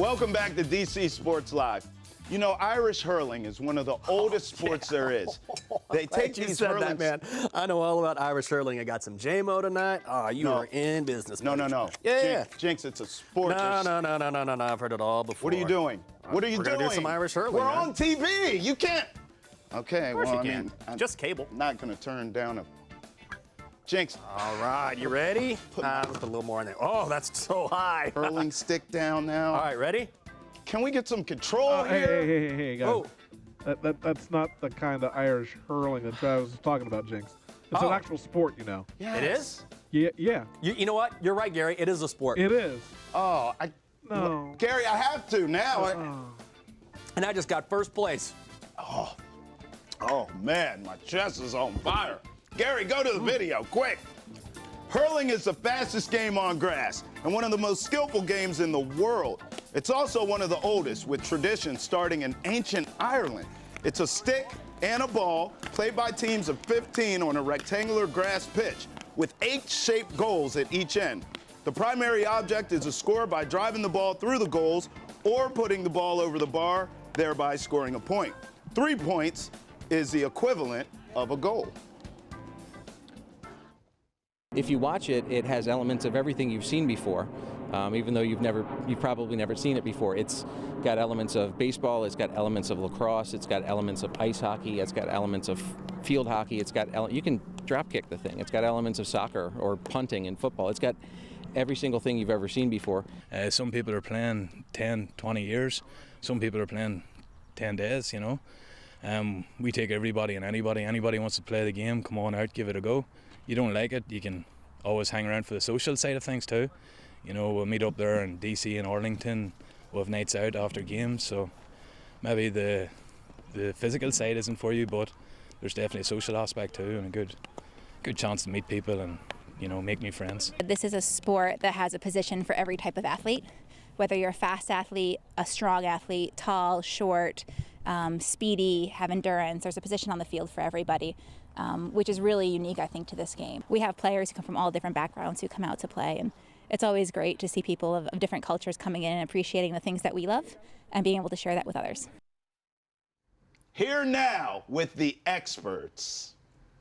Welcome back to DC Sports Live. You know, Irish hurling is one of the oldest sports there is. They take you these said hurling. that, man. I know all about Irish hurling. I got some JMO tonight. Oh, you are in business. No. Yeah. Jinx, it's a sport. No. I've heard it all before. What are you doing? What are you We're doing? gonna do some Irish hurling. We're man. on TV. You can't. Okay, Of course well, you I can. mean, I'm Just cable. not going to turn down a. Jinx, All right, you ready? Let's put a little more in there. Oh, that's so high. hurling stick down now. All right, ready? Can we get some control here? Hey, guys. Oh. That's not the kind of Irish hurling that Travis was talking about, Jinx. It's an actual sport, you know. Yes. It is? Yeah. You know what? You're right, Gary. It is a sport. It is. Oh, No. Gary, I have to now. And I just got first place. Oh man, my chest is on fire. Gary, go to the video, quick. Hurling is the fastest game on grass and one of the most skillful games in the world. It's also one of the oldest, with tradition starting in ancient Ireland. It's a stick and a ball played by teams of 15 on a rectangular grass pitch with 8 shaped goals at each end. The primary object is to score by driving the ball through the goals or putting the ball over the bar, thereby scoring a point. 3 points is the equivalent of a goal. If you watch it, it has elements of everything you've seen before, even though you've probably never seen it before. It's got elements of baseball, it's got elements of lacrosse, it's got elements of ice hockey, it's got elements of field hockey, you can drop kick the thing. It's got elements of soccer or punting and football. It's got every single thing you've ever seen before. Some people are playing 10, 20 years. Some people are playing 10 days, you know. We take everybody and anybody. Anybody wants to play the game, come on out, give it a go. You don't like it, you can always hang around for the social side of things too. You know, we'll meet up there in DC and Arlington. We'll have nights out after games, so maybe the physical side isn't for you, but there's definitely a social aspect too, and a good chance to meet people and, you know, make new friends. This is a sport that has a position for every type of athlete, whether you're a fast athlete, a strong athlete, tall, short, speedy, have endurance. There's a position on the field for everybody, which is really unique, I think, to this game. We have players who come from all different backgrounds who come out to play, and it's always great to see people of different cultures coming in and appreciating the things that we love and being able to share that with others. Here now with the experts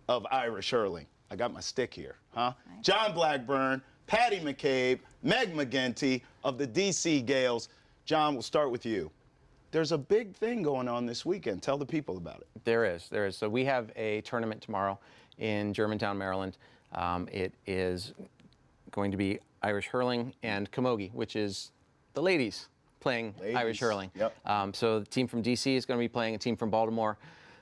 of Irish hurling. I got my stick here, huh? Right. John Blackburn, Patty McCabe, Meg McGinty of the DC Gaels. John, we'll start with you. There's a big thing going on this weekend. Tell the people about it. There is. So we have a tournament tomorrow in Germantown, Maryland. It is going to be Irish hurling and camogie, which is the ladies playing Irish hurling. Yep. So the team from DC is going to be playing, a team from Baltimore,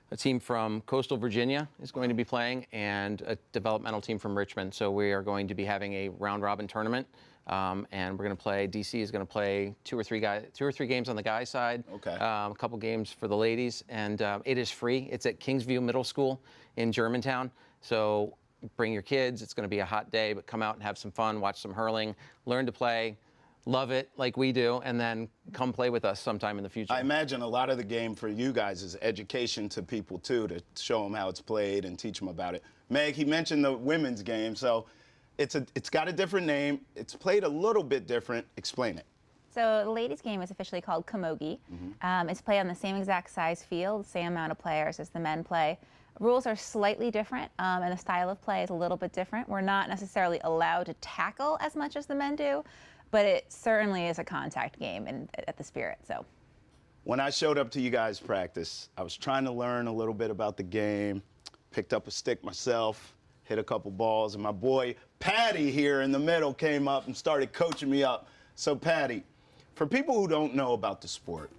a team from coastal Virginia is going to be playing, and a developmental team from Richmond. So we are going to be having a round-robin tournament. And we're going to play. DC is going to play two or three games on the guys' side. Okay. A couple games for the ladies, and it is free. It's at Kingsview Middle School in Germantown. So bring your kids. It's going to be a hot day, but come out and have some fun, watch some hurling, learn to play, love it like we do, and then come play with us sometime in the future. I imagine a lot of the game for you guys is education to people too, to show them how it's played and teach them about it. Meg, he mentioned the women's game, so. It's got a different name. It's played a little bit different. Explain it. So the ladies' game is officially called camogie. It's played on the same exact size field, same amount of players as the men play. Rules are slightly different, and the style of play is a little bit different. We're not necessarily allowed to tackle as much as the men do, but it certainly is a contact game at the Spirit. So, when I showed up to you guys' practice, I was trying to learn a little bit about the game, picked up a stick myself, hit a couple balls, and my boy Patty here in the middle came up and started coaching me up. So Patty, for people who don't know about the sport,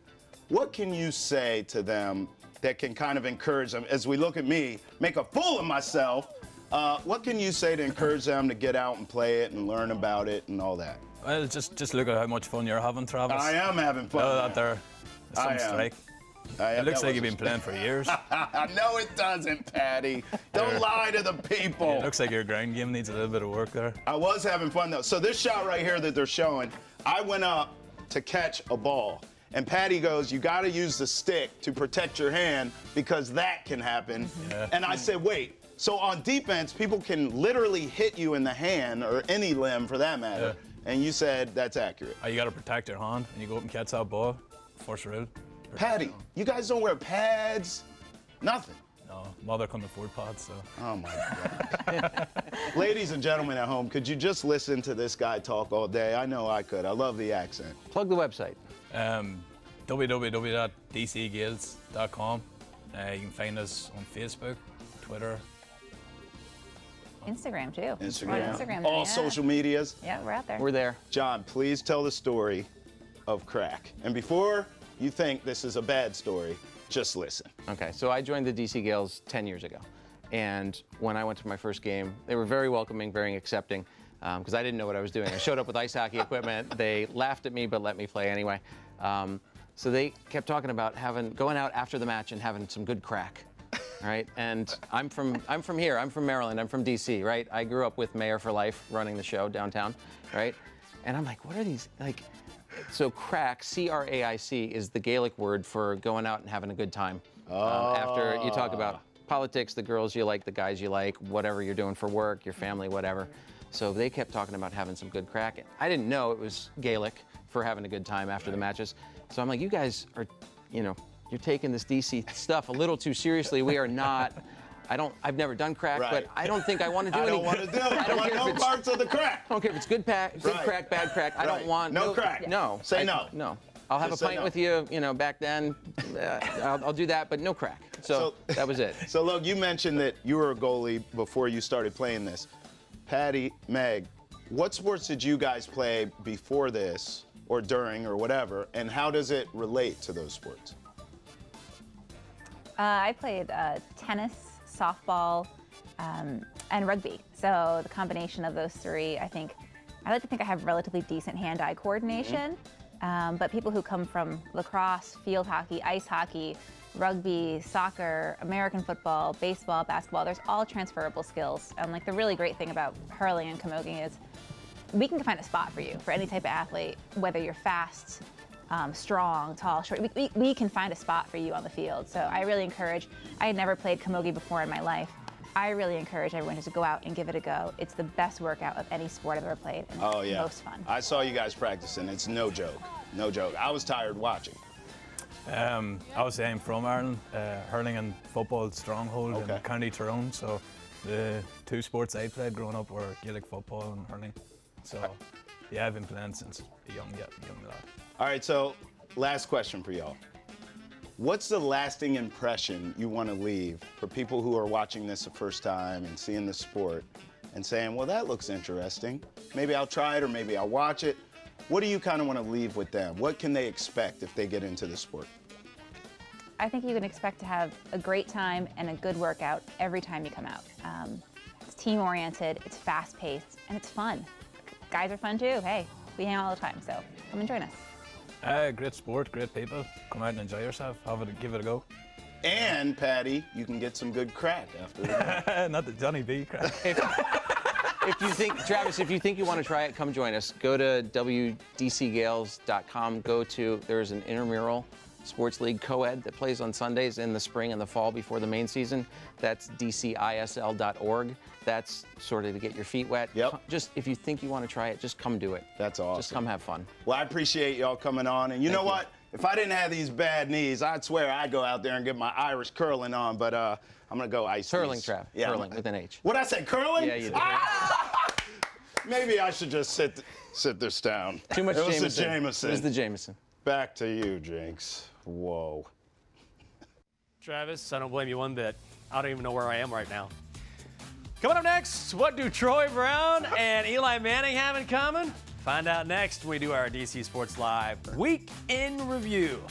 what can you say to them that can kind of encourage them, as we look at me, make a fool of myself, what can you say to encourage them to get out and play it and learn about it and all that? Well, just look at how much fun you're having, Travis. I am having fun. That there, some strike. It looks like you've been playing for years. No, it doesn't, Patty. Don't lie to the people. It looks like your ground game needs a little bit of work there. I was having fun, though. So this shot right here that they're showing, I went up to catch a ball. And Patty goes, you got to use the stick to protect your hand because that can happen. Yeah. And I said, wait, So on defense, people can literally hit you in the hand or any limb for that matter. And you said that's accurate. You got to protect your hand when you go up and catch that ball. First rule. Patty, you guys don't wear pads? Nothing. No, mother couldn't afford pads, so. Oh my God. Ladies and gentlemen at home, could you just listen to this guy talk all day? I know I could. I love the accent. Plug the website. www.dcgaels.com. You can find us on Facebook, Twitter. Instagram too. Instagram. We're on Instagram. All yeah. social medias. Yeah, we're out there. We're there. John, please tell the story of crack. And before you think this is a bad story, just listen. Okay, so I joined the DC Gaels 10 years ago. And when I went to my first game, they were very welcoming, very accepting, because I didn't know what I was doing. I showed up with ice hockey equipment. They laughed at me, but let me play anyway. So they kept talking about going out after the match and having some good crack. Right, and I'm from here. I'm from Maryland. I'm from DC. Right, I grew up with Mayor for Life running the show downtown. Right, and I'm like, what are these like? So crack, C-R-A-I-C, is the Gaelic word for going out and having a good time. After you talk about politics, the girls you like, the guys you like, whatever you're doing for work, your family, whatever. So they kept talking about having some good crack. I didn't know it was Gaelic for having a good time after the matches. So I'm like, you guys are, you're taking this DC stuff a little too seriously. We are not. I've never done crack, Right. but I don't think I want to do I any. don't want to do it. I don't want no parts of the crack. I don't care if it's good crack, bad crack. I don't want No crack. No. Say no. No. I'll have Just a say pint no. with you, back then. I'll do that, but no crack. So that was it. So look, you mentioned that you were a goalie before you started playing this. Patty, Meg, what sports did you guys play before this or during or whatever, and how does it relate to those sports? I played tennis, softball, and rugby. So the combination of those three, I like to think I have relatively decent hand-eye coordination. But people who come from lacrosse, field hockey, ice hockey, rugby, soccer, American football, baseball, basketball, there's all transferable skills. And like the really great thing about hurling and camogie is we can find a spot for you for any type of athlete, whether you're fast, strong, tall, short. We can find a spot for you on the field. So I really encourage, I had never played camogie before in my life. I really encourage everyone to go out and give it a go. It's the best workout of any sport I've ever played, and it's the most fun. I saw you guys practicing. It's no joke. No joke. I was tired watching. I would say I'm from Ireland. Hurling and football stronghold in County Tyrone. So the two sports I played growing up were Gaelic football and hurling. So yeah, I've been playing since a young lad. All right, so last question for y'all. What's the lasting impression you want to leave for people who are watching this the first time and seeing the sport and saying, well, that looks interesting. Maybe I'll try it or maybe I'll watch it. What do you kind of want to leave with them? What can they expect if they get into the sport? I think you can expect to have a great time and a good workout every time you come out. It's team-oriented, it's fast-paced, and it's fun. Guys are fun too. Hey, we hang out all the time, so come and join us. Great sport, great people. Come out and enjoy yourself. Give it a go. And, Patty, you can get some good crack after that. Not the Johnny B crack. If you think, Travis, if you think you want to try it, come join us. Go to wdcgaels.com. There's an intramural sports league co-ed that plays on Sundays in the spring and the fall before the main season. That's dcisl.org. That's sort of to get your feet wet. Yep. Just if you think you want to try it, just come do it. That's awesome. Just come have fun. Well, I appreciate y'all coming on. And you know what? If I didn't have these bad knees, I'd swear I'd go out there and get my Irish curling on. But I'm going to go ice Hurling, these. Trav. Yeah, Hurling with an H. What'd I say, curling? Yeah, you did. Maybe I should just sit this down. Too much Jameson. It Jameson. was the Jameson. It was the Jameson. Back to you, Jinx. Whoa. Travis, I don't blame you one bit. I don't even know where I am right now. Coming up next, what do Troy Brown and Eli Manning have in common? Find out next when we do our DC Sports Live Week in Review.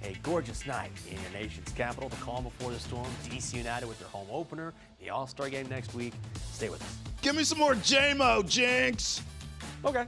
A gorgeous night in the nation's capital, the calm before the storm. DC United with their home opener, the All-Star game next week. Stay with us. Give me some more JMO, Jinx. Okay.